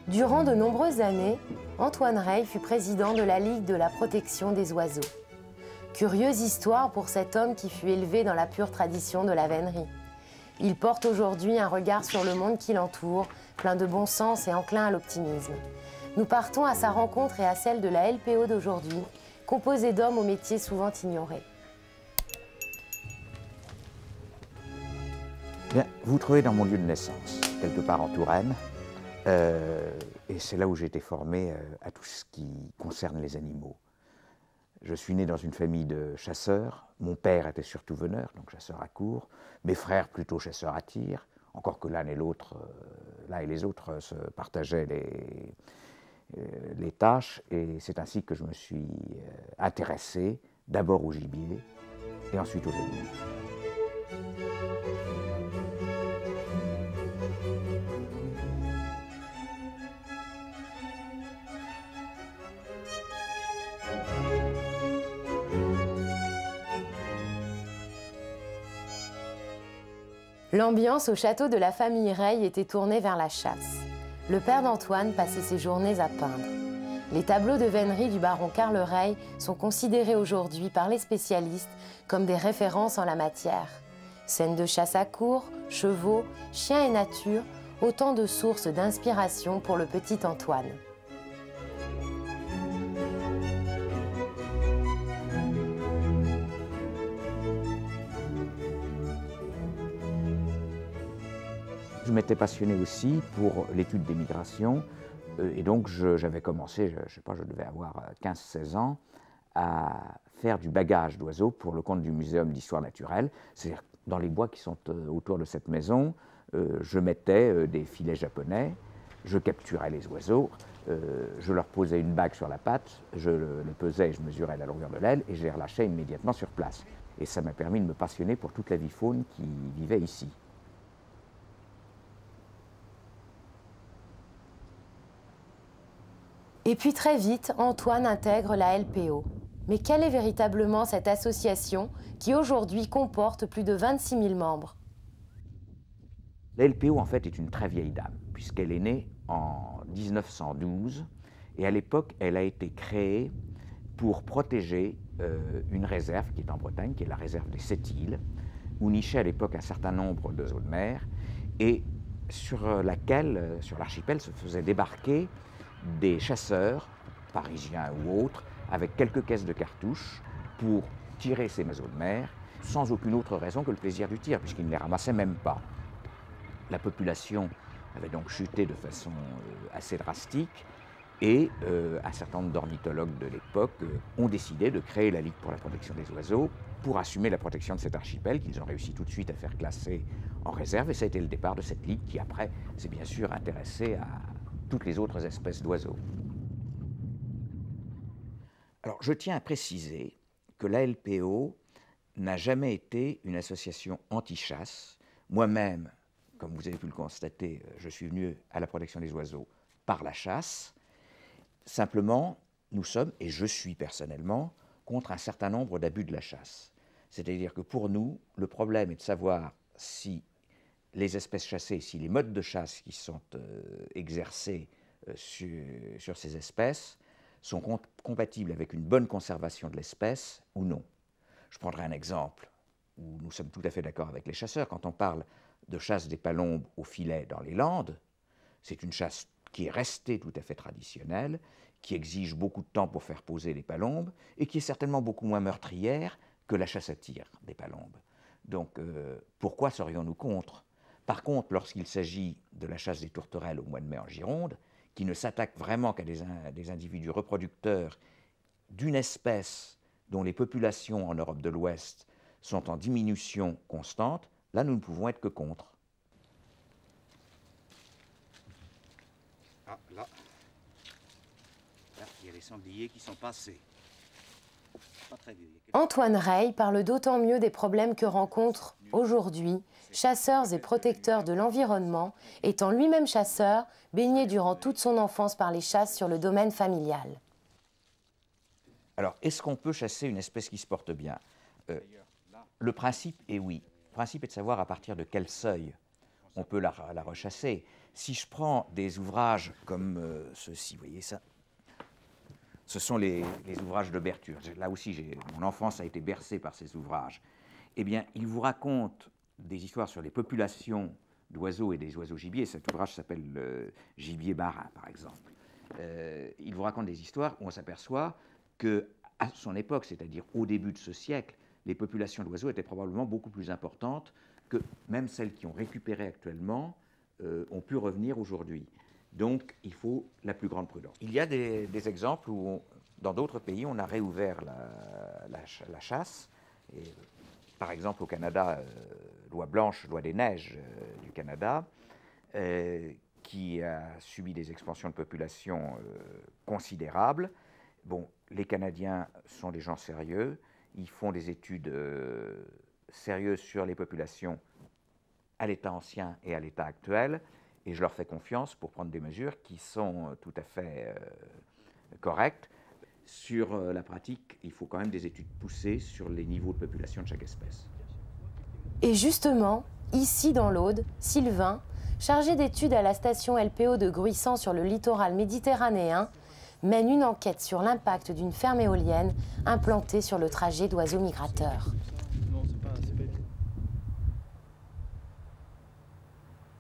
Durant de nombreuses années, Antoine Rey fut président de la Ligue de la protection des oiseaux. Curieuse histoire pour cet homme qui fut élevé dans la pure tradition de la vénerie. Il porte aujourd'hui un regard sur le monde qui l'entoure, plein de bon sens et enclin à l'optimisme. Nous partons à sa rencontre et à celle de la LPO d'aujourd'hui, composée d'hommes aux métiers souvent ignorés. Bien, vous vous trouvez dans mon lieu de naissance, quelque part en Touraine, et c'est là où j'ai été formé à tout ce qui concerne les animaux. Je suis né dans une famille de chasseurs. Mon père était surtout veneur, donc chasseur à courre. Mes frères plutôt chasseurs à tir, encore que l'un et les autres se partageaient les tâches. Et c'est ainsi que je me suis intéressé d'abord au gibier et ensuite aux animaux. L'ambiance au château de la famille Rey était tournée vers la chasse. Le père d'Antoine passait ses journées à peindre. Les tableaux de vénerie du baron Karl Rey sont considérés aujourd'hui par les spécialistes comme des références en la matière. Scènes de chasse à courre, chevaux, chiens et nature, autant de sources d'inspiration pour le petit Antoine. Je m'étais passionné aussi pour l'étude des migrations et donc j'avais commencé, je ne sais pas, je devais avoir 15-16 ans, à faire du bagage d'oiseaux pour le compte du Muséum d'histoire naturelle. C'est-à-dire dans les bois qui sont autour de cette maison, je mettais des filets japonais, je capturais les oiseaux, je leur posais une bague sur la patte, je le pesais et je mesurais la longueur de l'aile et je les relâchais immédiatement sur place. Et ça m'a permis de me passionner pour toute la vie faune qui vivait ici. Et puis très vite, Antoine intègre la LPO. Mais quelle est véritablement cette association qui aujourd'hui comporte plus de 26 000 membres? La LPO en fait est une très vieille dame, puisqu'elle est née en 1912 et à l'époque elle a été créée pour protéger une réserve qui est en Bretagne, qui est la réserve des Sept-Îles, où nichaient à l'époque un certain nombre d'oiseaux de mer et sur laquelle, sur l'archipel, se faisaient débarquer des chasseurs, parisiens ou autres, avec quelques caisses de cartouches pour tirer ces oiseaux de mer, sans aucune autre raison que le plaisir du tir, puisqu'ils ne les ramassaient même pas. La population avait donc chuté de façon assez drastique, et un certain nombre d'ornithologues de l'époque ont décidé de créer la Ligue pour la protection des oiseaux pour assumer la protection de cet archipel qu'ils ont réussi tout de suite à faire classer en réserve, et ça a été le départ de cette Ligue qui après s'est bien sûr intéressée à toutes les autres espèces d'oiseaux. Alors, je tiens à préciser que la LPO n'a jamais été une association anti-chasse. Moi-même, comme vous avez pu le constater, je suis venu à la protection des oiseaux par la chasse. Simplement, nous sommes, et je suis personnellement, contre un certain nombre d'abus de la chasse. C'est-à-dire que pour nous, le problème est de savoir si les espèces chassées, si les modes de chasse qui sont exercés sur ces espèces sont compatibles avec une bonne conservation de l'espèce ou non. Je prendrai un exemple où nous sommes tout à fait d'accord avec les chasseurs. Quand on parle de chasse des palombes au filet dans les Landes, c'est une chasse qui est restée tout à fait traditionnelle, qui exige beaucoup de temps pour faire poser les palombes et qui est certainement beaucoup moins meurtrière que la chasse à tir des palombes. Donc pourquoi serions-nous contre ? Par contre, lorsqu'il s'agit de la chasse des tourterelles au mois de mai en Gironde, qui ne s'attaque vraiment qu'à des individus reproducteurs d'une espèce dont les populations en Europe de l'Ouest sont en diminution constante, là nous ne pouvons être que contre. Ah, là, il y a les sangliers qui sont passés. Pas très vieux. Antoine Rey parle d'autant mieux des problèmes que rencontrent aujourd'hui chasseurs et protecteurs de l'environnement, étant lui-même chasseur, baigné durant toute son enfance par les chasses sur le domaine familial. Alors, est-ce qu'on peut chasser une espèce qui se porte bien? Le principe est oui. Le principe est de savoir à partir de quel seuil on peut la rechasser. Si je prends des ouvrages comme ceux-ci, vous voyez ça, ce sont les ouvrages de Berthure. Là aussi, mon enfance a été bercée par ces ouvrages. Eh bien, ils vous racontent des histoires sur les populations d'oiseaux et des oiseaux gibiers. Cet ouvrage s'appelle Gibier marin, par exemple. Il vous raconte des histoires où on s'aperçoit qu'à son époque, c'est-à-dire au début de ce siècle, les populations d'oiseaux étaient probablement beaucoup plus importantes que même celles qui ont récupéré actuellement ont pu revenir aujourd'hui. Donc, il faut la plus grande prudence. Il y a des exemples où, dans d'autres pays, on a réouvert la chasse. Et, par exemple, au Canada, loi blanche, loi des neiges du Canada, qui a subi des expansions de population considérables. Bon, les Canadiens sont des gens sérieux. Ils font des études sérieuses sur les populations à l'état ancien et à l'état actuel. Et je leur fais confiance pour prendre des mesures qui sont tout à fait correctes. Sur la pratique, il faut quand même des études poussées sur les niveaux de population de chaque espèce. Et justement, ici dans l'Aude, Sylvain, chargé d'études à la station LPO de Gruissant sur le littoral méditerranéen, mène une enquête sur l'impact d'une ferme éolienne implantée sur le trajet d'oiseaux migrateurs.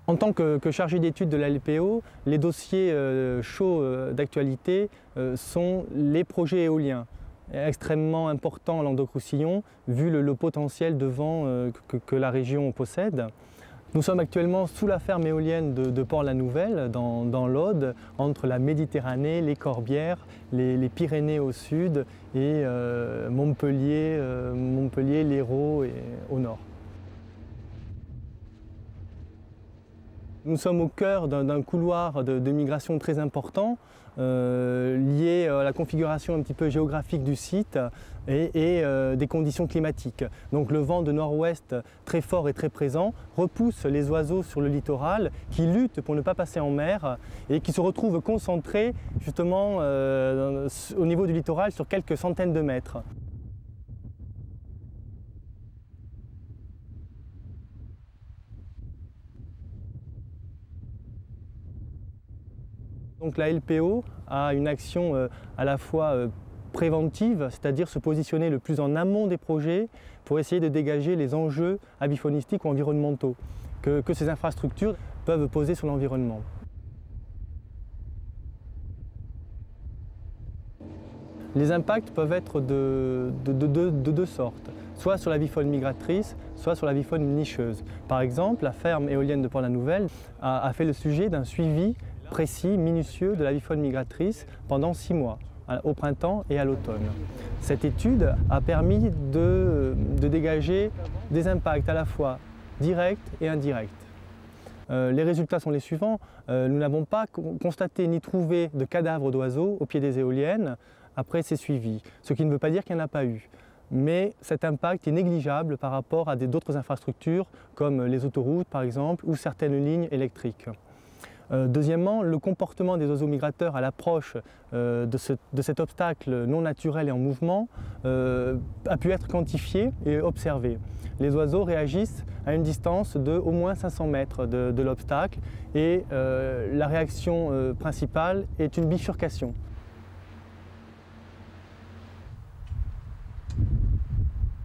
En tant que chargé d'études de la LPO, les dossiers chauds d'actualité sont les projets éoliens, extrêmement importants en Languedoc-Roussillon, vu le potentiel de vent que la région possède. Nous sommes actuellement sous la ferme éolienne de Port-la-Nouvelle, dans l'Aude, entre la Méditerranée, les Corbières, les Pyrénées au sud et Montpellier, l'Hérault au nord. Nous sommes au cœur d'un couloir de migration très important, lié à la configuration un petit peu géographique du site et des conditions climatiques. Donc le vent de nord-ouest très fort et très présent repousse les oiseaux sur le littoral qui luttent pour ne pas passer en mer et qui se retrouvent concentrés justement au niveau du littoral sur quelques centaines de mètres. Donc la LPO a une action à la fois préventive, c'est-à-dire se positionner le plus en amont des projets pour essayer de dégager les enjeux avifaunistiques ou environnementaux que ces infrastructures peuvent poser sur l'environnement. Les impacts peuvent être de deux sortes, soit sur l'avifaune migratrice, soit sur l'avifaune nicheuse. Par exemple, la ferme éolienne de Port-la-Nouvelle a fait le sujet d'un suivi précis, minutieux de l'avifaune migratrice pendant 6 mois, au printemps et à l'automne. Cette étude a permis de dégager des impacts à la fois directs et indirects. Les résultats sont les suivants. Nous n'avons pas constaté ni trouvé de cadavres d'oiseaux au pied des éoliennes après ces suivis, ce qui ne veut pas dire qu'il n'y en a pas eu. Mais cet impact est négligeable par rapport à d'autres infrastructures comme les autoroutes par exemple ou certaines lignes électriques. Deuxièmement, le comportement des oiseaux migrateurs à l'approche de cet obstacle non naturel et en mouvement a pu être quantifié et observé. Les oiseaux réagissent à une distance de au moins 500 mètres de l'obstacle et la réaction principale est une bifurcation.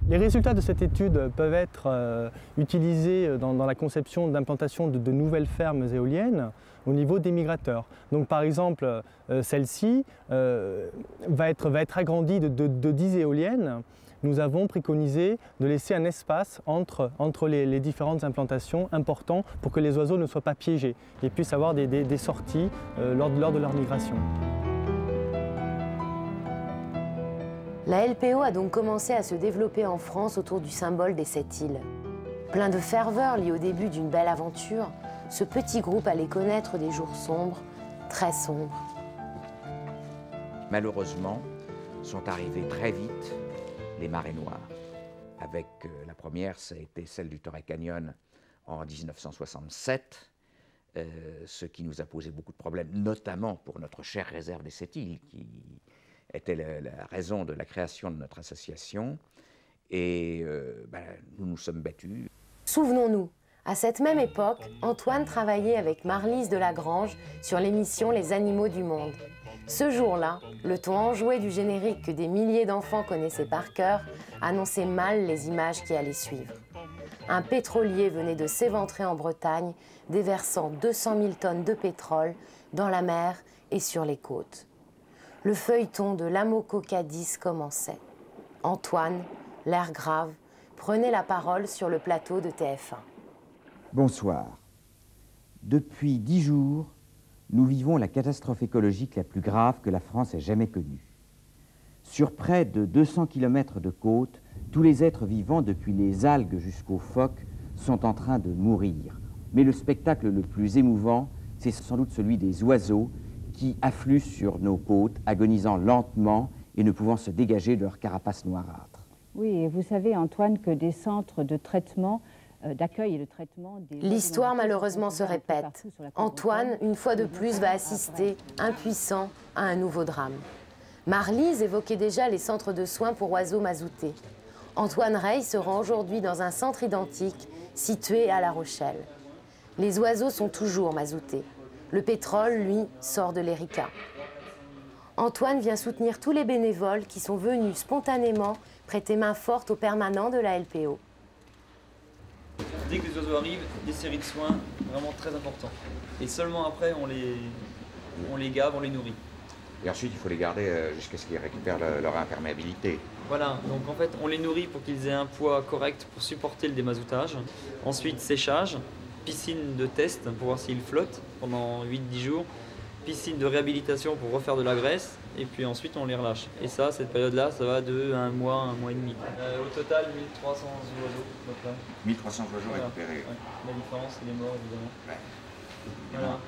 Les résultats de cette étude peuvent être utilisés dans la conception d'implantation de nouvelles fermes éoliennes au niveau des migrateurs. Donc par exemple, celle-ci va être agrandie de 10 éoliennes. Nous avons préconisé de laisser un espace entre les différentes implantations important pour que les oiseaux ne soient pas piégés et puissent avoir des sorties lors de leur migration. La LPO a donc commencé à se développer en France autour du symbole des 7 îles. Plein de ferveur liée au début d'une belle aventure, ce petit groupe allait connaître des jours sombres, très sombres. Malheureusement, sont arrivées très vite les marées noires. Avec la première, ça a été celle du Torrey Canyon en 1967, ce qui nous a posé beaucoup de problèmes, notamment pour notre chère réserve des 7 îles, qui était la raison de la création de notre association. Et nous nous sommes battus. Souvenons-nous, À cette même époque, Antoine travaillait avec Marlise Delagrange sur l'émission Les Animaux du Monde. Ce jour-là, le ton enjoué du générique que des milliers d'enfants connaissaient par cœur annonçait mal les images qui allaient suivre. Un pétrolier venait de s'éventrer en Bretagne, déversant 200 000 tonnes de pétrole dans la mer et sur les côtes. Le feuilleton de l'Amoco Cadiz commençait. Antoine, l'air grave, prenait la parole sur le plateau de TF1. Bonsoir. Depuis 10 jours, nous vivons la catastrophe écologique la plus grave que la France ait jamais connue. Sur près de 200 km de côte, tous les êtres vivants, depuis les algues jusqu'aux phoques, sont en train de mourir. Mais le spectacle le plus émouvant, c'est sans doute celui des oiseaux qui affluent sur nos côtes, agonisant lentement et ne pouvant se dégager de leur carapace noirâtre. Oui, et vous savez, Antoine, que des centres de traitement, d'accueil et de traitement... L'histoire, malheureusement, se répète. Antoine, une fois de plus, va assister, impuissant, à un nouveau drame. Marlise évoquait déjà les centres de soins pour oiseaux mazoutés. Antoine Rey se rend aujourd'hui dans un centre identique, situé à La Rochelle. Les oiseaux sont toujours mazoutés. Le pétrole, lui, sort de l'Erika. Antoine vient soutenir tous les bénévoles qui sont venus spontanément prêter main forte aux permanents de la LPO. Dès que les oiseaux arrivent, des séries de soins vraiment très importants. Et seulement après, on les gave, on les nourrit. Et ensuite, il faut les garder jusqu'à ce qu'ils récupèrent leur imperméabilité. Voilà, donc en fait, on les nourrit pour qu'ils aient un poids correct pour supporter le démazoutage. Ensuite, séchage, piscine de test pour voir s'ils flottent pendant 8-10 jours. Piscine de réhabilitation pour refaire de la graisse. Et puis ensuite, on les relâche. Et ça, cette période-là, ça va de 1 mois et demi. Au total, 1300 oiseaux à peu près. 1300 oiseaux Voilà. récupérés. Ouais. La différence, c'est les morts, évidemment. Ouais. Voilà.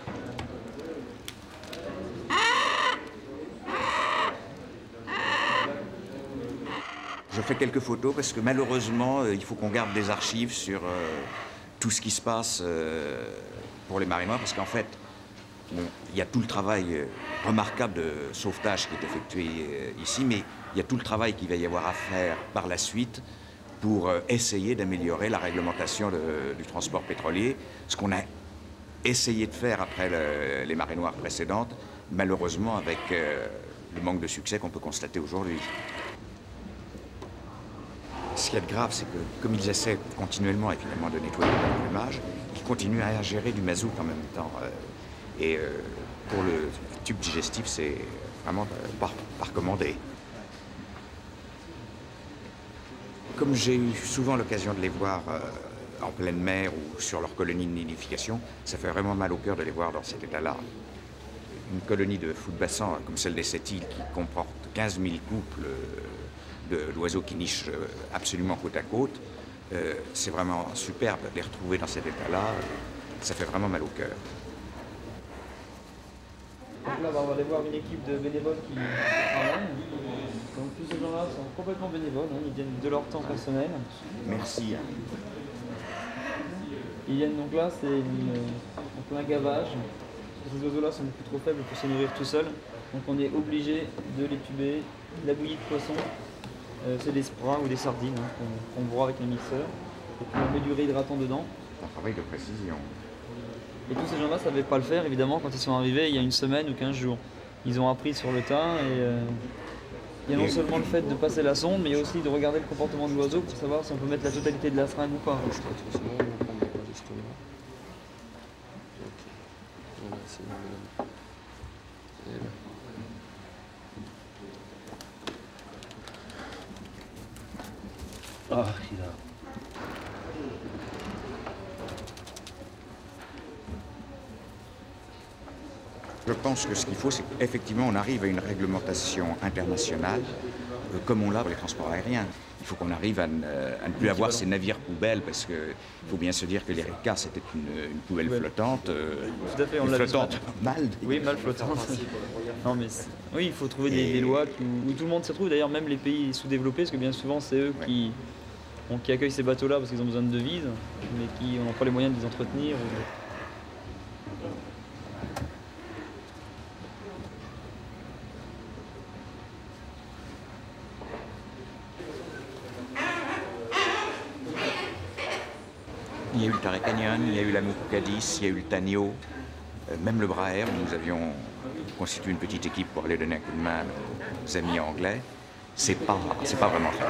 Je fais quelques photos parce que malheureusement, il faut qu'on garde des archives sur tout ce qui se passe pour les marées noires, parce qu'en fait, bon, il y a tout le travail remarquable de sauvetage qui est effectué ici, mais il y a tout le travail qu'il va y avoir à faire par la suite pour essayer d'améliorer la réglementation du transport pétrolier, ce qu'on a essayé de faire après les marées noires précédentes, malheureusement avec le manque de succès qu'on peut constater aujourd'hui. Ce qu'il y a de grave, c'est que comme ils essaient continuellement évidemment de nettoyer le plumage, ils continuent à ingérer du mazout en même temps. Pour le tube digestif, c'est vraiment pas recommandé. Comme j'ai eu souvent l'occasion de les voir en pleine mer ou sur leur colonie de nidification, ça fait vraiment mal au cœur de les voir dans cet état-là. Une colonie de fous de bassin comme celle des Sept-Îles qui comporte 15 000 couples d'oiseaux qui nichent absolument côte à côte, c'est vraiment superbe de les retrouver dans cet état-là, ça fait vraiment mal au cœur. Donc là, on va aller voir une équipe de bénévoles qui travaillent. Donc tous ces gens-là sont complètement bénévoles, hein. Ils viennent de leur temps personnel. Merci. Ils viennent donc là, c'est en plein gavage. Ces oiseaux-là sont beaucoup trop faibles pour se nourrir tout seuls. Donc on est obligé de les tuber. La bouillie de poisson, c'est des sprats ou des sardines hein, qu'on broie avec un mixeur. Et puis on met du réhydratant dedans. C'est un travail de précision. Et tous ces gens-là ne savaient pas le faire, évidemment, quand ils sont arrivés il y a une semaine ou 15 jours. Ils ont appris sur le tas et il y a non seulement le fait de passer la sonde, mais il y a aussi de regarder le comportement de l'oiseau pour savoir si on peut mettre la totalité de la seringue ou pas. Ah, il a... Je pense que ce qu'il faut, c'est qu'effectivement, on arrive à une réglementation internationale, comme on l'a pour les transports aériens. Il faut qu'on arrive à ne plus avoir ces navires poubelles, parce qu'il faut bien se dire que l'Erika, c'était une poubelle flottante. Tout à fait, on l'a flottante, mal. Oui, mal flottante. Non, mais oui, il faut trouver des lois où tout le monde s'y retrouve. D'ailleurs, même les pays sous-développés, parce que bien souvent, c'est eux qui accueillent ces bateaux-là parce qu'ils ont besoin de devises, mais qui n'ont pas les moyens de les entretenir. Il y a eu Taré Canyon, il y a eu la Mucucadis, il y a eu le Tanio, même le Braer. Nous avions constitué une petite équipe pour aller donner un coup de main aux amis anglais. C'est pas vraiment très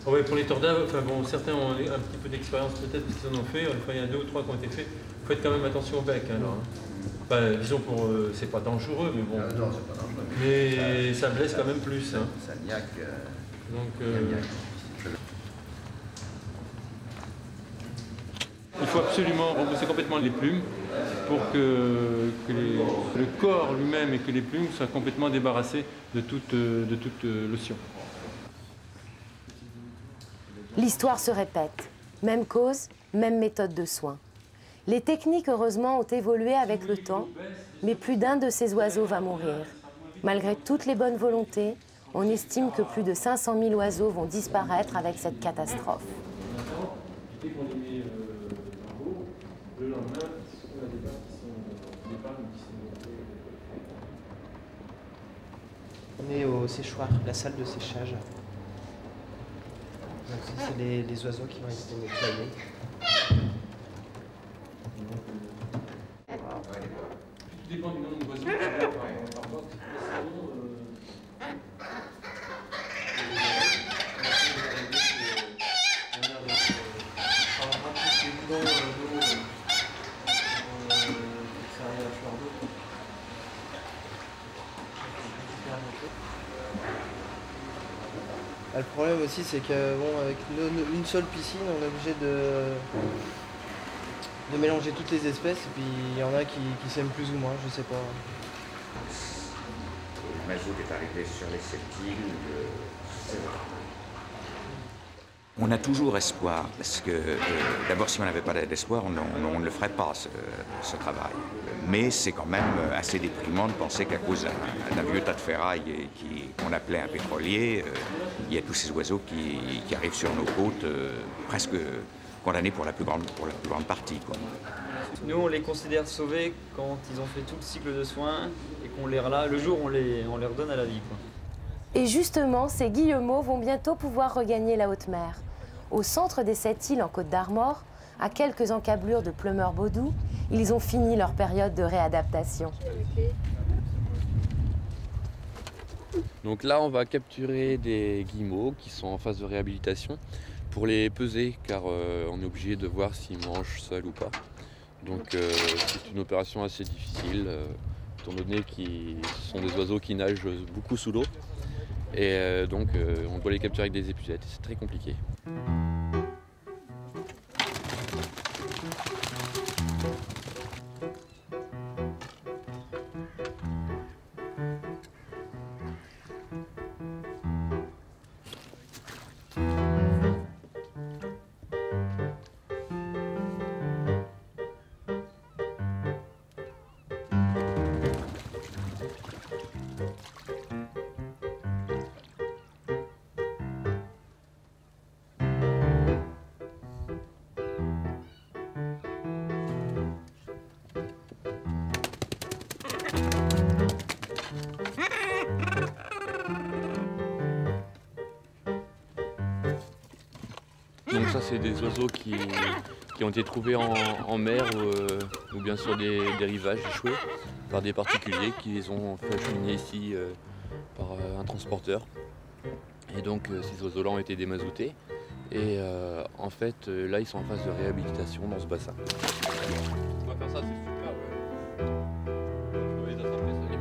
Oui, pour les tordaves, enfin bon, certains ont un petit peu d'expérience peut-être parce qu'ils en ont fait. Enfin, il y en a 2 ou 3 qui ont été faits. Faites quand même attention au bec. Alors. Enfin, disons pour, c'est pas dangereux, mais bon. Non, c'est pas dangereux. Mais ça blesse quand même plus. Hein. Ça niaque. Donc, il faut absolument rembourser complètement les plumes pour que le corps lui-même et que les plumes soient complètement débarrassés de toute lotion. L'histoire se répète. Même cause, même méthode de soins. Les techniques, heureusement, ont évolué avec le temps, mais plus d'un de ces oiseaux va mourir. Malgré toutes les bonnes volontés, on estime que plus de 500 000 oiseaux vont disparaître avec cette catastrophe. On est au séchoir, la salle de séchage. Donc ça, c'est les oiseaux qui vont être nettoyés. Tout dépend du nombre d'oiseaux. Parfois, Le problème aussi, c'est que bon, avec une seule piscine, on est obligé de mélanger toutes les espèces, et puis il y en a qui s'aiment plus ou moins, je sais pas. Le mazout est arrivé sur les septiles. On a toujours espoir, parce que d'abord, si on n'avait pas d'espoir, on ne le ferait pas, ce travail. Mais c'est quand même assez déprimant de penser qu'à cause d'un vieux tas de ferraille qu'on appelait un pétrolier, il y a tous ces oiseaux qui arrivent sur nos côtes, presque condamnés pour la plus grande partie, quoi. Nous, on les considère sauvés quand ils ont fait tout le cycle de soins et qu'on les relâche. Le jour, on les redonne à la vie, quoi. Et justement, ces guillemots vont bientôt pouvoir regagner la haute mer. Au centre des 7 îles en Côte d'Armor, à quelques encablures de Plumeur-Baudou, ils ont fini leur période de réadaptation. Donc là, on va capturer des guillemots qui sont en phase de réhabilitation pour les peser, car on est obligé de voir s'ils mangent seuls ou pas. Donc c'est une opération assez difficile, étant donné que ce sont des oiseaux qui nagent beaucoup sous l'eau. Et donc on doit les capturer avec des épuisettes, c'est très compliqué. Donc ça, c'est des oiseaux qui ont été trouvés en mer ou bien sur des rivages échoués par des particuliers qui les ont fait acheminer ici par un transporteur. Et donc ces oiseaux-là ont été démazoutés. Et en fait, là, ils sont en phase de réhabilitation dans ce bassin. On va faire ça, c'est super, ouais. Je peux les attraper, ça les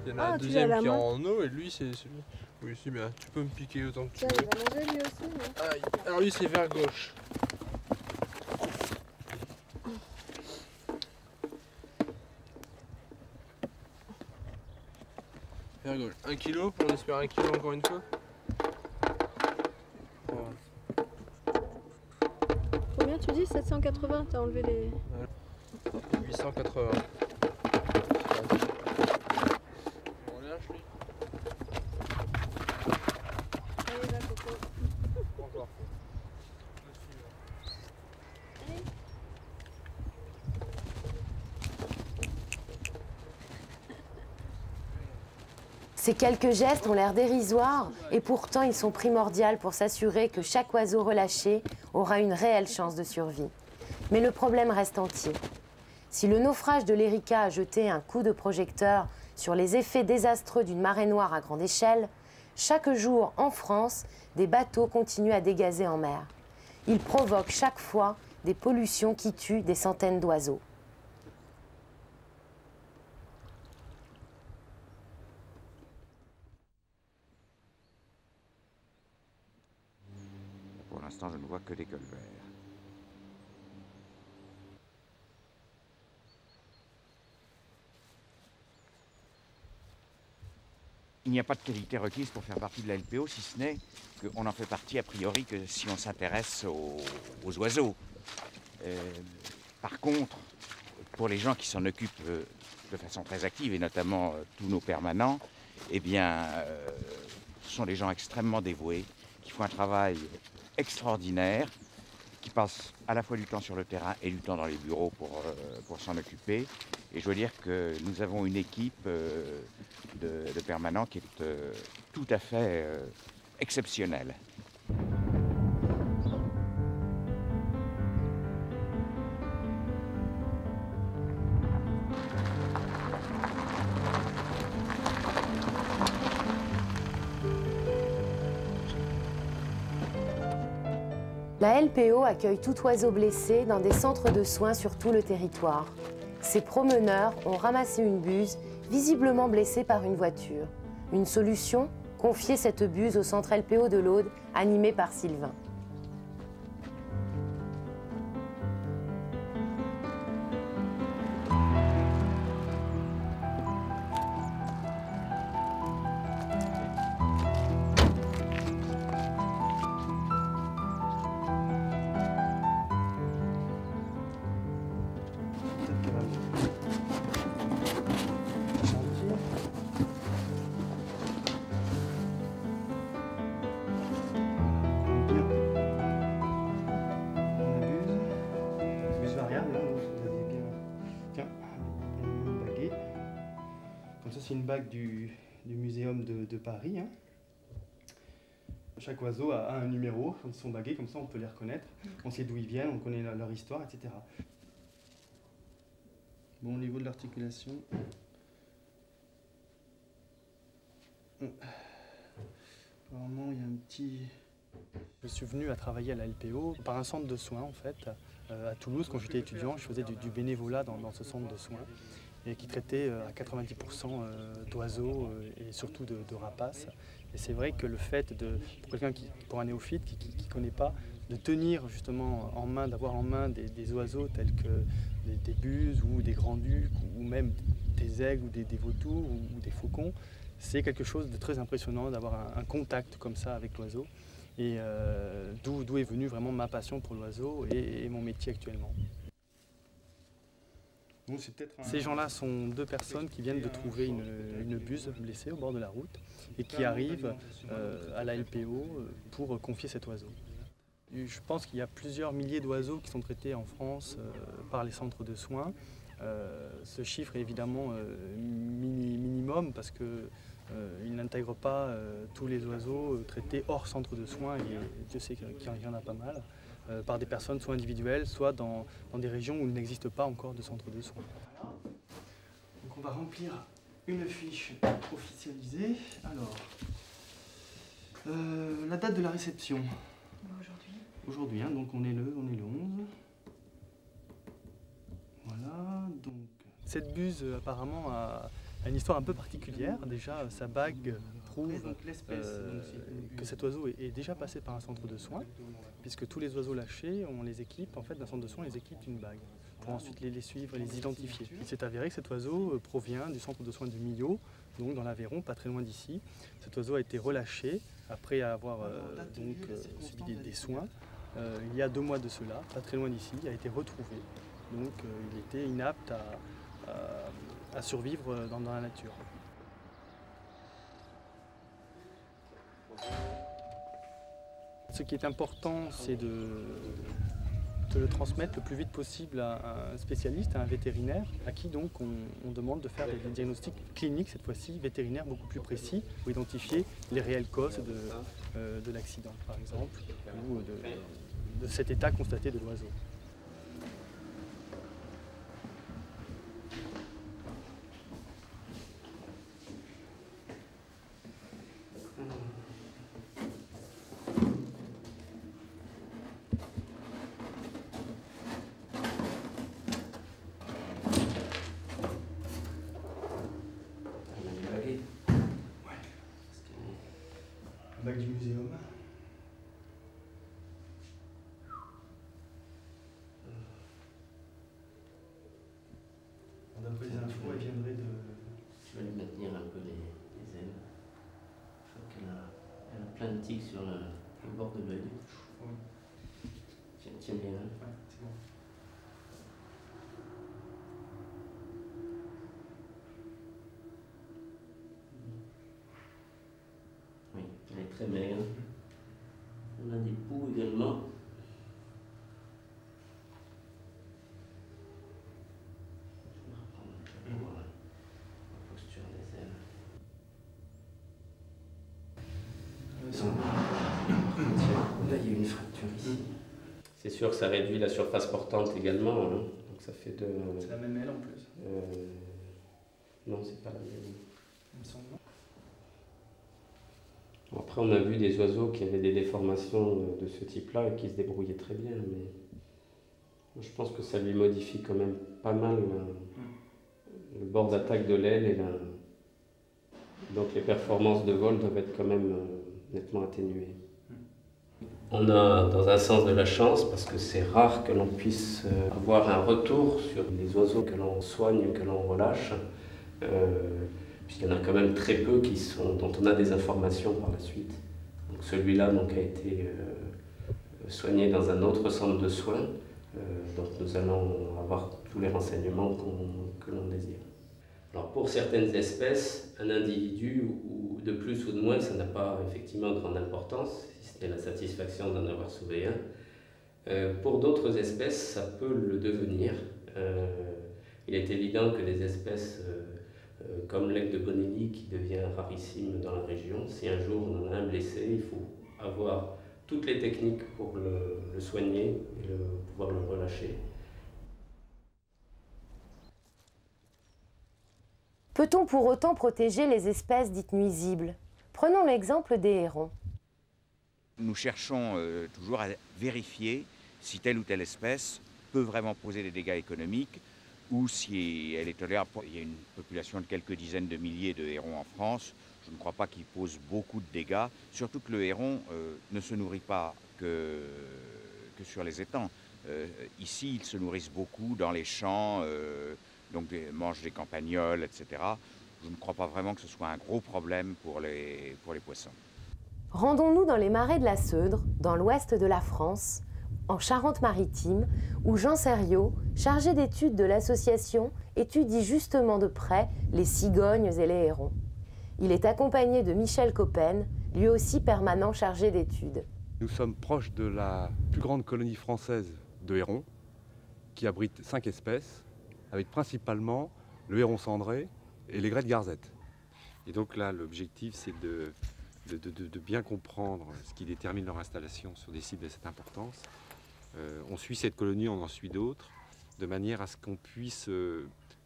Il y en a un deuxième qui est en eau et lui c'est celui. Oui, c'est bien. Tu peux me piquer autant que tu veux. Il va manger lui aussi, non? Aïe. Alors lui c'est vers gauche. Vers gauche. 1 kg, on espère 1 kg encore une fois. Voilà. Combien tu dis? 780, t'as enlevé les... 880. Ces quelques gestes ont l'air dérisoires et pourtant ils sont primordiaux pour s'assurer que chaque oiseau relâché aura une réelle chance de survie. Mais le problème reste entier. Si le naufrage de l'Erika a jeté un coup de projecteur sur les effets désastreux d'une marée noire à grande échelle, chaque jour en France, des bateaux continuent à dégazer en mer. Ils provoquent chaque fois des pollutions qui tuent des centaines d'oiseaux. Pour l'instant, je ne vois que des colverts. Il n'y a pas de qualité requise pour faire partie de la LPO, si ce n'est qu'on en fait partie a priori que si on s'intéresse aux oiseaux. Par contre, pour les gens qui s'en occupent de façon très active, et notamment tous nos permanents, eh bien, ce sont des gens extrêmement dévoués, qui font un travail extraordinaire, qui passent à la fois du temps sur le terrain et du temps dans les bureaux pour s'en occuper. Et je veux dire que nous avons une équipe de permanents qui est tout à fait exceptionnelle. La LPO accueille tout oiseau blessé dans des centres de soins sur tout le territoire. Ces promeneurs ont ramassé une buse, visiblement blessée par une voiture. Une solution ? Confier cette buse au centre LPO de l'Aude, animé par Sylvain. C'est une bague du Muséum de Paris. Hein. Chaque oiseau a un numéro sur son baguet, comme ça on peut les reconnaître. On sait d'où ils viennent, on connaît leur histoire, etc. Bon, au niveau de l'articulation, apparemment il y a un petit... Je suis venu à travailler à la LPO par un centre de soins en fait, à Toulouse. Quand j'étais étudiant, je faisais du bénévolat dans ce centre de soins, et qui traitait à 90% d'oiseaux et surtout de rapaces. Et c'est vrai que le fait, pour quelqu'un pour un néophyte qui ne connaît pas, de tenir justement en main, d'avoir en main des oiseaux tels que des buses ou des grands-ducs ou même des aigles ou des vautours ou des faucons, c'est quelque chose de très impressionnant d'avoir un contact comme ça avec l'oiseau. Et d'où est venue vraiment ma passion pour l'oiseau et mon métier actuellement. Bon, ces gens-là sont deux personnes qui viennent de trouver une buse blessée au bord de la route et qui arrivent à la LPO pour confier cet oiseau. Je pense qu'il y a plusieurs milliers d'oiseaux qui sont traités en France par les centres de soins. Ce chiffre est évidemment minimum parce qu'il n'intègre pas tous les oiseaux traités hors centre de soins, et Dieu sait qu'il y en a pas mal. Par des personnes soit individuelles, soit dans des régions où il n'existe pas encore de centre de soins. Voilà. Donc on va remplir une fiche officialisée. Alors, la date de la réception. Aujourd'hui. Aujourd'hui, hein, donc on est le 11. Voilà, donc... Cette buse apparemment a une histoire un peu particulière. Déjà, sa bague prouve que cet oiseau est déjà passé par un centre de soins, puisque tous les oiseaux lâchés, on les équipe, en fait, d'un centre de soins, on les équipe d'une bague, pour ensuite les suivre et les identifier. Il s'est avéré que cet oiseau provient du centre de soins de Millau, donc dans l'Aveyron, pas très loin d'ici. Cet oiseau a été relâché après avoir subi des soins. Il y a 2 mois de cela, pas très loin d'ici, il a été retrouvé. Donc il était inapte à survivre dans la nature. Ce qui est important, c'est de le transmettre le plus vite possible à un spécialiste, à un vétérinaire, à qui donc on demande de faire des diagnostics cliniques, cette fois-ci vétérinaires beaucoup plus précis, pour identifier les réelles causes de l'accident, par exemple, ou de cet état constaté de l'oiseau. Le bac du muséum. D'après les infos, elle viendrait de... Je vais lui maintenir un peu les ailes. Je crois qu'elle a plein de tiques sur le bord de l'œil. Oui. Tiens bien. Hein. Ouais, c'est bon. Oui, elle est très maigre. On a des poux également. Je vais reprendre un peu pour la posture des ailes. Là, il y a une fracture ici. C'est sûr que ça réduit la surface portante également. Hein. Donc ça fait de... C'est la même aile en plus. Non, c'est pas la même. Il me semble. Après, on a vu des oiseaux qui avaient des déformations de ce type-là et qui se débrouillaient très bien, mais je pense que ça lui modifie quand même pas mal le bord d'attaque de l'aile et donc les performances de vol doivent être quand même nettement atténuées. On a dans un sens de la chance parce que c'est rare que l'on puisse avoir un retour sur les oiseaux que l'on soigne, que l'on relâche. Puisqu'il y en a quand même très peu dont on a des informations par la suite. Donc celui-là a été soigné dans un autre centre de soins, donc nous allons avoir tous les renseignements que l'on désire. Alors pour certaines espèces, un individu ou de plus ou de moins, ça n'a pas effectivement grande importance, si ce n'est la satisfaction d'en avoir sauvé un. Pour d'autres espèces, ça peut le devenir. Il est évident que des espèces comme l'aigle de Bonelli qui devient rarissime dans la région. Si un jour on en a un blessé, il faut avoir toutes les techniques pour le soigner et pouvoir le relâcher. Peut-on pour autant protéger les espèces dites nuisibles? Prenons l'exemple des hérons. Nous cherchons toujours à vérifier si telle ou telle espèce peut vraiment poser des dégâts économiques ou si elle est tolérable. Il y a une population de quelques dizaines de milliers de hérons en France. Je ne crois pas qu'il pose beaucoup de dégâts, surtout que le héron ne se nourrit pas que sur les étangs. Ici, ils se nourrissent beaucoup dans les champs, donc mangent des campagnols, etc. Je ne crois pas vraiment que ce soit un gros problème pour les poissons. Rendons-nous dans les marais de la Seudre, dans l'ouest de la France, en Charente-Maritime, où Jean Serriot, chargé d'études de l'association, étudie justement de près les cigognes et les hérons. Il est accompagné de Michel Coppen, lui aussi permanent chargé d'études. Nous sommes proches de la plus grande colonie française de hérons, qui abrite 5 espèces, avec principalement le héron cendré et l'aigrette garzette. Et donc là, l'objectif, c'est de bien comprendre ce qui détermine leur installation sur des sites de cette importance. On suit cette colonie, on en suit d'autres, de manière à ce qu'on puisse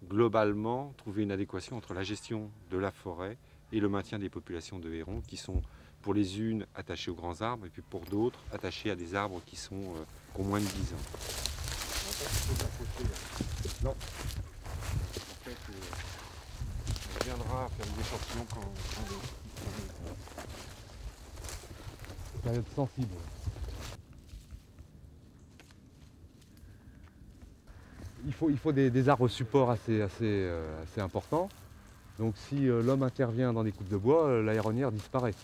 globalement trouver une adéquation entre la gestion de la forêt et le maintien des populations de hérons qui sont pour les unes attachées aux grands arbres et puis pour d'autres attachées à des arbres qui ont moins de 10 ans. Non. En fait, on viendra faire des échantillons quand période sensible. Il faut des arbres supports assez importants. Donc si l'homme intervient dans des coupes de bois, la héronnière disparaît.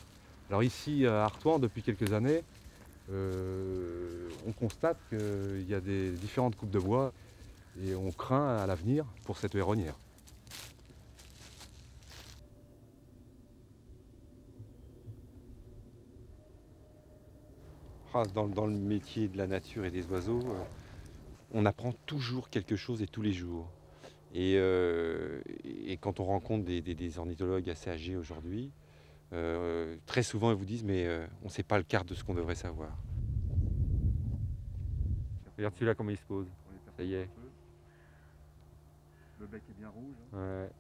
Alors ici à Artois, depuis quelques années, on constate qu'il y a des différentes coupes de bois et on craint à l'avenir pour cette héronnière. Dans le métier de la nature et des oiseaux, on apprend toujours quelque chose et tous les jours. Et quand on rencontre des ornithologues assez âgés aujourd'hui, très souvent ils vous disent mais on ne sait pas le quart de ce qu'on devrait savoir. Regarde celui-là comment il se pose. Ça y est. Le bec est bien rouge. Ouais.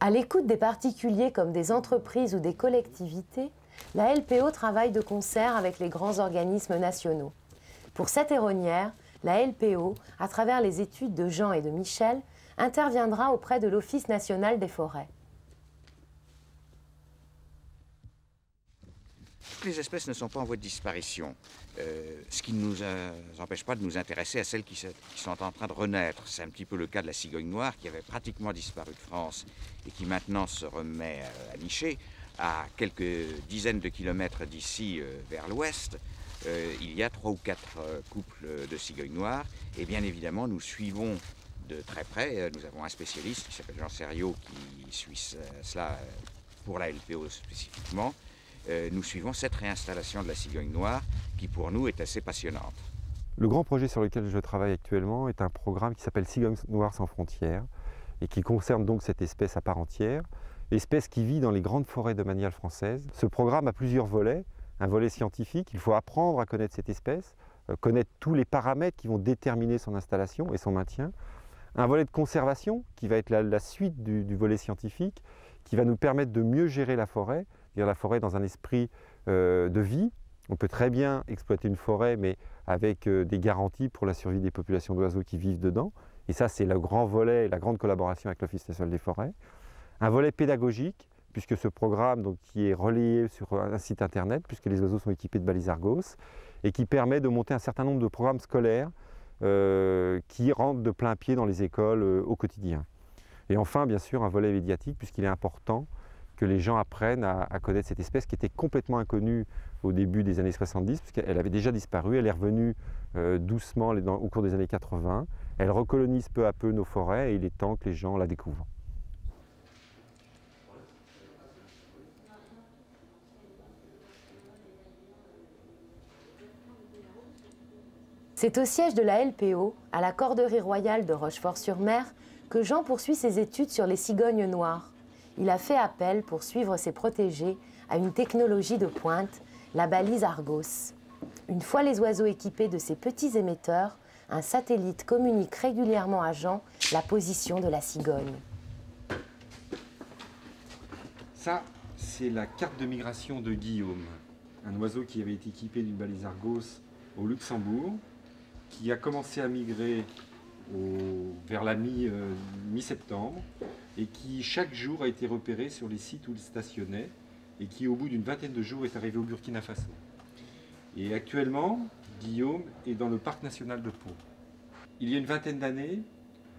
À l'écoute des particuliers comme des entreprises ou des collectivités, la LPO travaille de concert avec les grands organismes nationaux. Pour cette héronnière, la LPO, à travers les études de Jean et de Michel, interviendra auprès de l'Office national des forêts. Toutes les espèces ne sont pas en voie de disparition, ce qui ne nous empêche pas de nous intéresser à celles qui sont en train de renaître. C'est un petit peu le cas de la cigogne noire qui avait pratiquement disparu de France et qui maintenant se remet à nicher. À quelques dizaines de kilomètres d'ici, vers l'ouest, il y a 3 ou 4 couples de cigognes noires et bien évidemment nous suivons de très près. Nous avons un spécialiste qui s'appelle Jean Serriot qui suit cela pour la LPO spécifiquement. Nous suivons cette réinstallation de la cigogne noire qui pour nous est assez passionnante. Le grand projet sur lequel je travaille actuellement est un programme qui s'appelle Cigogne noire sans frontières et qui concerne donc cette espèce à part entière, espèce qui vit dans les grandes forêts domaniales françaises. Ce programme a plusieurs volets. Un volet scientifique, il faut apprendre à connaître cette espèce, connaître tous les paramètres qui vont déterminer son installation et son maintien. Un volet de conservation qui va être la suite du volet scientifique, qui va nous permettre de mieux gérer la forêt dans un esprit de vie. On peut très bien exploiter une forêt, mais avec des garanties pour la survie des populations d'oiseaux qui vivent dedans. Et ça, c'est le grand volet, la grande collaboration avec l'Office national des forêts. Un volet pédagogique, puisque ce programme donc, qui est relayé sur un site internet, puisque les oiseaux sont équipés de balises Argos, et qui permet de monter un certain nombre de programmes scolaires qui rentrent de plein pied dans les écoles au quotidien. Et enfin, bien sûr, un volet médiatique, puisqu'il est important que les gens apprennent à connaître cette espèce qui était complètement inconnue au début des années 70, puisqu'elle avait déjà disparu. Elle est revenue doucement au cours des années 80. Elle recolonise peu à peu nos forêts et il est temps que les gens la découvrent. C'est au siège de la LPO, à la Corderie royale de Rochefort-sur-Mer, que Jean poursuit ses études sur les cigognes noires. Il a fait appel pour suivre ses protégés à une technologie de pointe, la balise Argos. Une fois les oiseaux équipés de ces petits émetteurs, un satellite communique régulièrement à Jean la position de la cigogne. Ça, c'est la carte de migration de Guillaume, un oiseau qui avait été équipé d'une balise Argos au Luxembourg, qui a commencé à migrer vers la mi-septembre et qui chaque jour a été repéré sur les sites où il stationnait et qui au bout d'une vingtaine de jours est arrivé au Burkina Faso. Et actuellement, Guillaume est dans le parc national de Pau. Il y a une vingtaine d'années,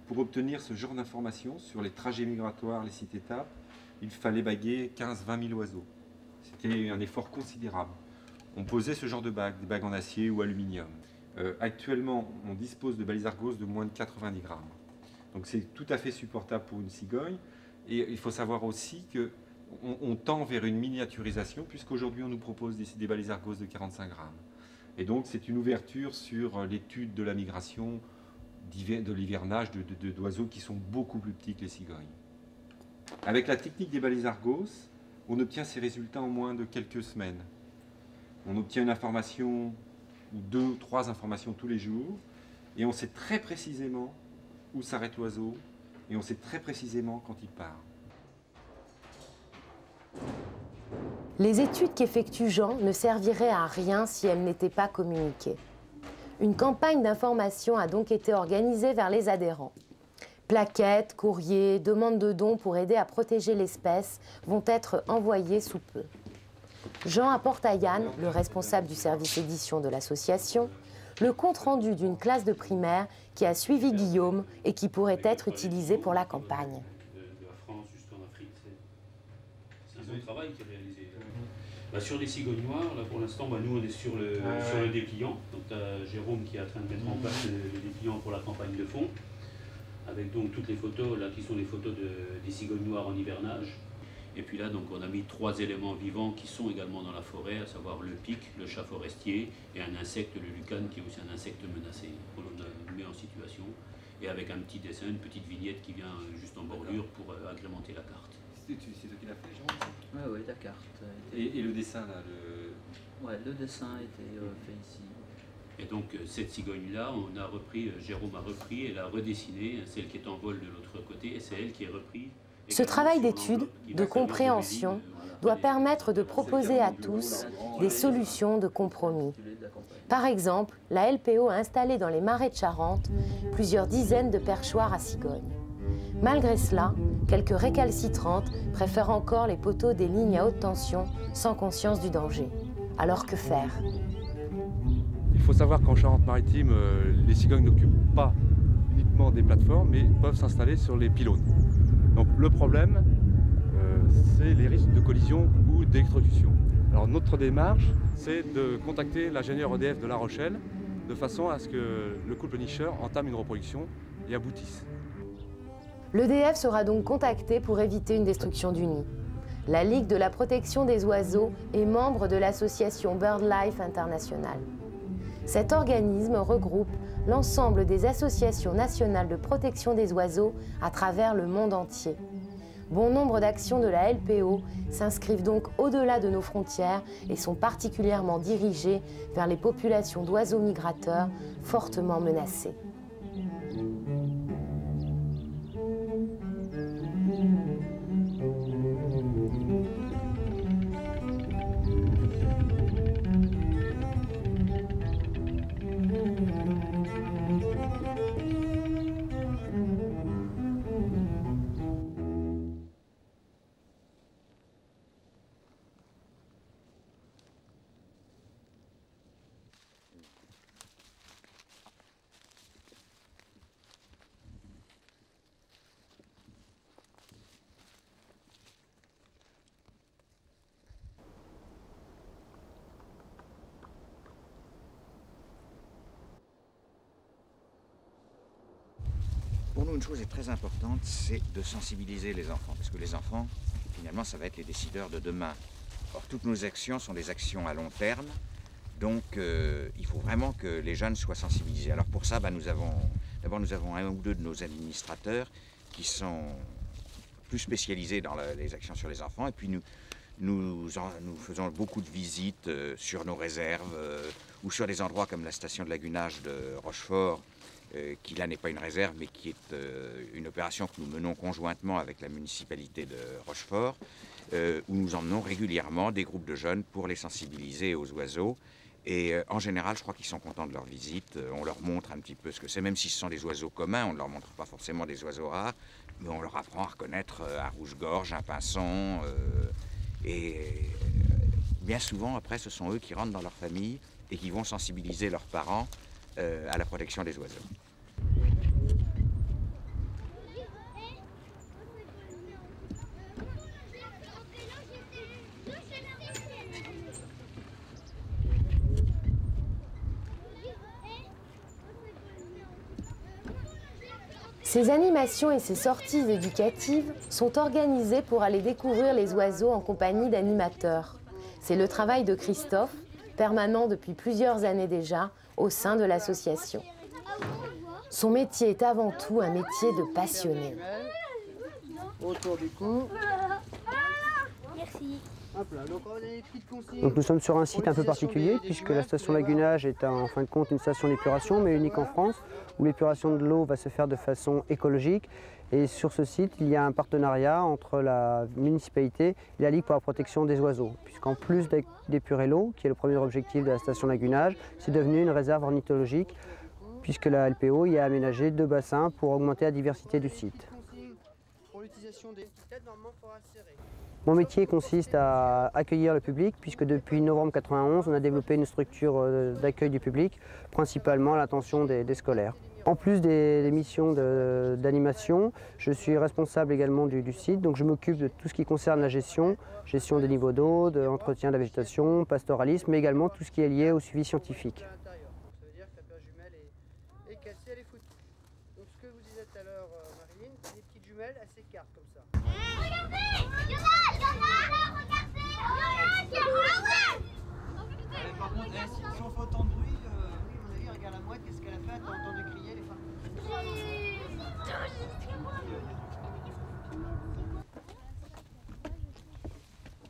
pour obtenir ce genre d'informations sur les trajets migratoires, les sites étapes, il fallait baguer 15-20 000 oiseaux. C'était un effort considérable. On posait ce genre de bagues, des bagues en acier ou aluminium. Actuellement, on dispose de balises Argos de moins de 90 grammes. Donc c'est tout à fait supportable pour une cigogne. Et il faut savoir aussi qu'on tend vers une miniaturisation, puisqu'aujourd'hui on nous propose des balises Argos de 45 grammes. Et donc c'est une ouverture sur l'étude de la migration, de l'hivernage d'oiseaux qui sont beaucoup plus petits que les cigognes. Avec la technique des balises Argos, on obtient ces résultats en moins de quelques semaines. On obtient une information ou 2 ou 3 informations tous les jours et on sait très précisément où s'arrête l'oiseau et on sait très précisément quand il part. Les études qu'effectue Jean ne serviraient à rien si elles n'étaient pas communiquées. Une campagne d'information a donc été organisée vers les adhérents. Plaquettes, courriers, demandes de dons pour aider à protéger l'espèce vont être envoyées sous peu. Jean apporte à Yann, le responsable du service édition de l'association, le compte-rendu d'une classe de primaire qui a suivi Guillaume et qui pourrait être utilisé pour la campagne. De la France jusqu'en Afrique, c'est un bon travail qui est réalisé. Sur les cigognes noires, là, pour l'instant, nous on est sur le dépliant. Donc tu as Jérôme qui est en train de mettre en place le dépliant pour la campagne de fond, avec donc toutes les photos là qui sont les photos des cigognes noires en hivernage. Et puis là, donc, on a mis 3 éléments vivants qui sont également dans la forêt, à savoir le pic, le chat forestier et un insecte, le lucane, qui est aussi un insecte menacé. On le met en situation et avec un petit dessin, une petite vignette qui vient juste en bordure pour agrémenter la carte. C'est toi qui l'as fait, Jean? Oui, la carte. Et le dessin, là Ouais, le dessin a été fait ici. Et donc cette cigogne-là, Jérôme a repris et l'a redessinée, celle qui est en vol de l'autre côté, et c'est elle qui est reprise. Ce travail d'étude, de compréhension, doit permettre de proposer à tous des solutions de compromis. Par exemple, la LPO a installé dans les marais de Charente plusieurs dizaines de perchoirs à cigognes. Malgré cela, quelques récalcitrantes préfèrent encore les poteaux des lignes à haute tension sans conscience du danger. Alors que faire ? Il faut savoir qu'en Charente-Maritime, les cigognes n'occupent pas uniquement des plateformes, mais peuvent s'installer sur les pylônes. Donc le problème, c'est les risques de collision ou d'électrocution. Alors notre démarche, c'est de contacter l'ingénieur EDF de La Rochelle, de façon à ce que le couple nicheur entame une reproduction et aboutisse. L'EDF sera donc contacté pour éviter une destruction du nid. La Ligue de la protection des oiseaux est membre de l'association BirdLife International. Cet organisme regroupe l'ensemble des associations nationales de protection des oiseaux à travers le monde entier. Bon nombre d'actions de la LPO s'inscrivent donc au-delà de nos frontières et sont particulièrement dirigées vers les populations d'oiseaux migrateurs fortement menacées. Pour nous, une chose est très importante, c'est de sensibiliser les enfants. Parce que les enfants, finalement, ça va être les décideurs de demain. Or, toutes nos actions sont des actions à long terme. Donc, il faut vraiment que les jeunes soient sensibilisés. Alors pour ça, nous avons un ou deux de nos administrateurs qui sont plus spécialisés dans les actions sur les enfants. Et puis nous faisons beaucoup de visites sur nos réserves ou sur des endroits comme la station de lagunage de Rochefort, qui là n'est pas une réserve, mais qui est une opération que nous menons conjointement avec la municipalité de Rochefort, où nous emmenons régulièrement des groupes de jeunes pour les sensibiliser aux oiseaux. Et en général, je crois qu'ils sont contents de leur visite. On leur montre un petit peu ce que c'est, même si ce sont des oiseaux communs, on ne leur montre pas forcément des oiseaux rares, mais on leur apprend à reconnaître un rouge-gorge, un pinson. Et bien souvent, après, ce sont eux qui rentrent dans leur famille et qui vont sensibiliser leurs parents à la protection des oiseaux. Ces animations et ces sorties éducatives sont organisées pour aller découvrir les oiseaux en compagnie d'animateurs. C'est le travail de Christophe, permanent depuis plusieurs années déjà, au sein de l'association. Son métier est avant tout un métier de passionné. Autour du cou. Merci. Donc nous sommes sur un site un peu particulier puisque la station Lagunage est en fin de compte une station d'épuration mais unique en France où l'épuration de l'eau va se faire de façon écologique. Et sur ce site, il y a un partenariat entre la municipalité et la Ligue pour la protection des oiseaux. Puisqu'en plus d'épurer l'eau, qui est le premier objectif de la station Lagunage, c'est devenu une réserve ornithologique puisque la LPO y a aménagé 2 bassins pour augmenter la diversité du site. Mon métier consiste à accueillir le public puisque depuis novembre 1991, on a développé une structure d'accueil du public, principalement à l'attention des scolaires. En plus des missions d'animation, je suis responsable également du site, donc je m'occupe de tout ce qui concerne la gestion des niveaux d'eau, de l'entretien de la végétation, pastoralisme, mais également tout ce qui est lié au suivi scientifique. Ça veut dire que la paire jumelle est cassée, elle est foutue. Donc ce que vous disiez tout à l'heure, Marilyn, c'est des petites jumelles, elles s'écartent comme ça. Regardez, Si on fait autant de bruit, oui, à mon avis, regarde la mouette, qu'est-ce qu'elle a fait? T'as entendu crier les femmes?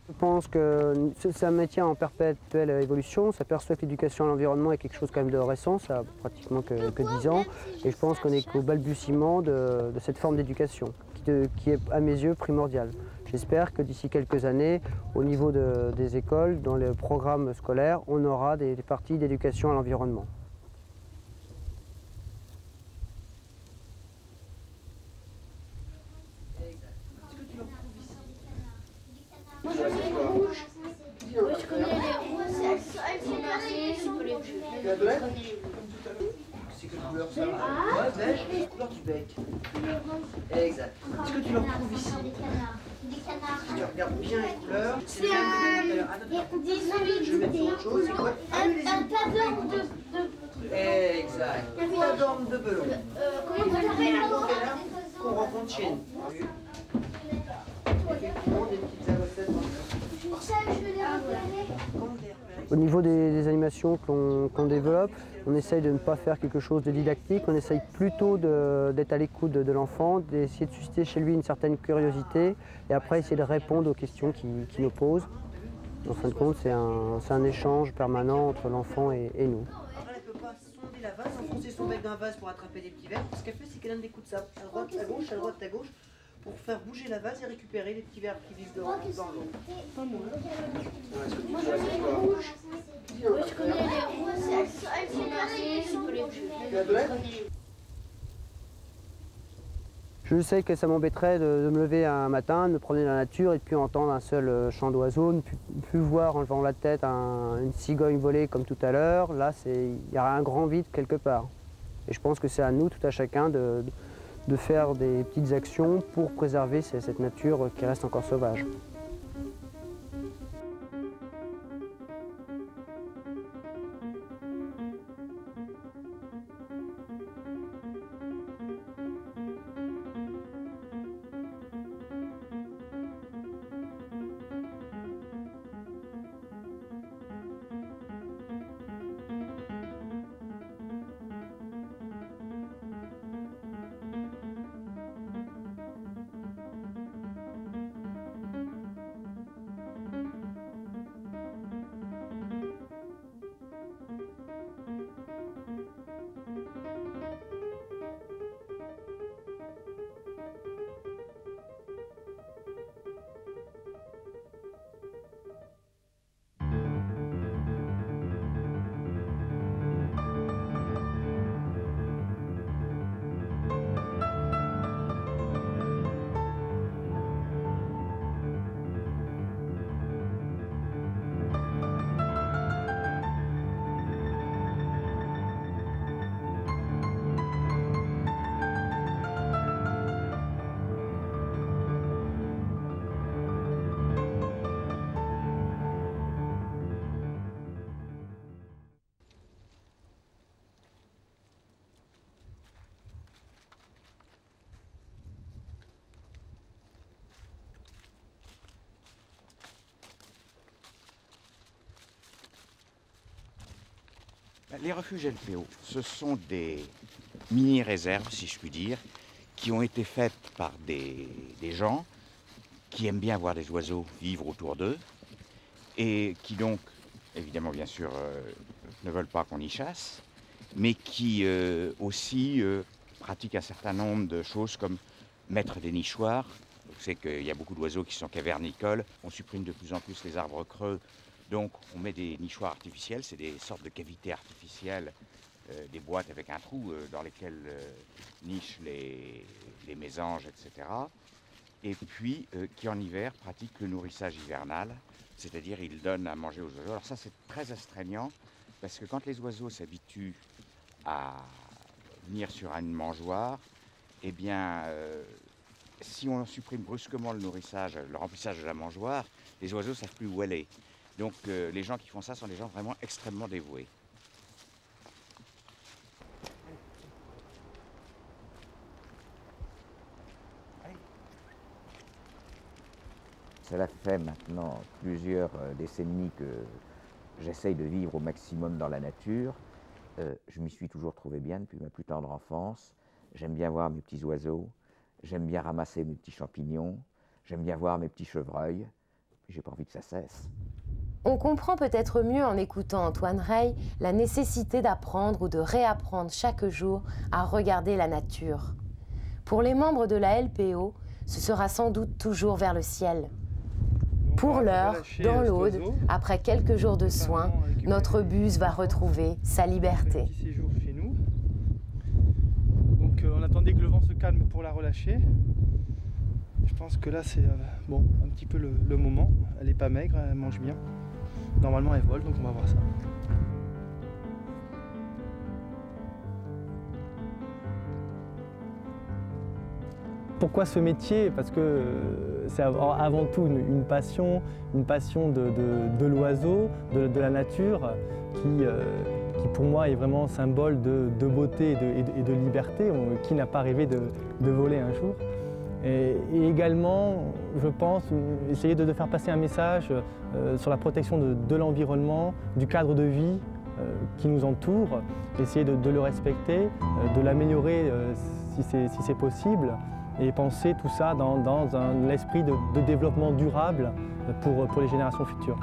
Je pense que c'est un métier en perpétuelle évolution. On s'aperçoit que l'éducation à l'environnement est quelque chose quand même de récent, ça a pratiquement que 10 ans. Et je pense qu'on est qu'au balbutiement de cette forme d'éducation, qui est à mes yeux primordiale. J'espère que d'ici quelques années, au niveau des écoles, dans les programmes scolaires, on aura des parties d'éducation à l'environnement. Je connais les rouges, la blague, c'est quelle couleur ça? Ouais, beige, la couleur du bec. Exact. Est-ce que tu le retrouves ici? des canards. Si tu regardes bien les couleurs, c'est C'est le même que tout à l'heure. Je vais mettre sur autre chose, c'est quoi? Un pavillon de... Exact. La dorme de belon. Comment ça s'appelle là? Qu'on rencontre chez nous. Effectivement, des petites amocettes. Ça, je vais les repérer. Au niveau des animations qu'on développe, on essaye de ne pas faire quelque chose de didactique, on essaye plutôt d'être à l'écoute de l'enfant, d'essayer de susciter chez lui une certaine curiosité et après essayer de répondre aux questions qu'il nous pose. En fin de compte, c'est un échange permanent entre l'enfant et nous. Alors elle ne peut pas sonder la vase, enfoncer son bec dans un vase pour attraper des petits vers. Ce qu'elle fait, c'est qu'elle donne des coups de sable, à droite, à gauche, à droite, à gauche, pour faire bouger la vase et récupérer les petits vers qui vivent dans l'eau. Moi, je connais les rouges. Oui, je connais les rouges. Je sais que ça m'embêterait de me lever un matin, de me promener dans la nature et de plus entendre un seul chant d'oiseau, ne plus voir en levant la tête une cigogne voler comme tout à l'heure. Là, il y aura un grand vide quelque part. Et je pense que c'est à nous, tout à chacun, de faire des petites actions pour préserver cette nature qui reste encore sauvage. Les refuges LPO, ce sont des mini-réserves, si je puis dire, qui ont été faites par des gens qui aiment bien voir des oiseaux vivre autour d'eux et qui donc, évidemment, bien sûr, ne veulent pas qu'on y chasse, mais qui aussi pratiquent un certain nombre de choses comme mettre des nichoirs. Vous savez qu'il y a beaucoup d'oiseaux qui sont cavernicoles, on supprime de plus en plus les arbres creux. Donc on met des nichoirs artificiels, c'est des sortes de cavités artificielles, des boîtes avec un trou dans lesquelles nichent les mésanges, etc. Et puis qui en hiver pratiquent le nourrissage hivernal, c'est-à-dire ils donnent à manger aux oiseaux. Alors ça c'est très astreignant parce que quand les oiseaux s'habituent à venir sur une mangeoire, eh bien si on supprime brusquement le remplissage de la mangeoire, les oiseaux ne savent plus où aller. Donc les gens qui font ça sont des gens vraiment extrêmement dévoués. Cela fait maintenant plusieurs décennies que j'essaye de vivre au maximum dans la nature. Je m'y suis toujours trouvé bien depuis ma plus tendre enfance. J'aime bien voir mes petits oiseaux, j'aime bien ramasser mes petits champignons, j'aime bien voir mes petits chevreuils. J'ai pas envie que ça cesse. On comprend peut-être mieux en écoutant Antoine Rey la nécessité d'apprendre ou de réapprendre chaque jour à regarder la nature. Pour les membres de la LPO, ce sera sans doute toujours vers le ciel. Pour l'heure, dans l'Aude, après quelques jours de soins, notre buse va retrouver sa liberté. Petit séjour chez nous. Donc on attendait que le vent se calme pour la relâcher. Je pense que là c'est bon, un petit peu le moment. Elle n'est pas maigre, elle mange bien. Normalement elle vole, donc on va voir ça. Pourquoi ce métier? Parce que c'est avant tout une passion de l'oiseau, de la nature, qui pour moi est vraiment symbole de beauté et de liberté. Qui n'a pas rêvé de voler un jour? Et également, je pense, essayer de faire passer un message sur la protection de l'environnement, du cadre de vie qui nous entoure, essayer de le respecter, de l'améliorer si c'est possible, et penser tout ça dans un esprit de développement durable pour les générations futures.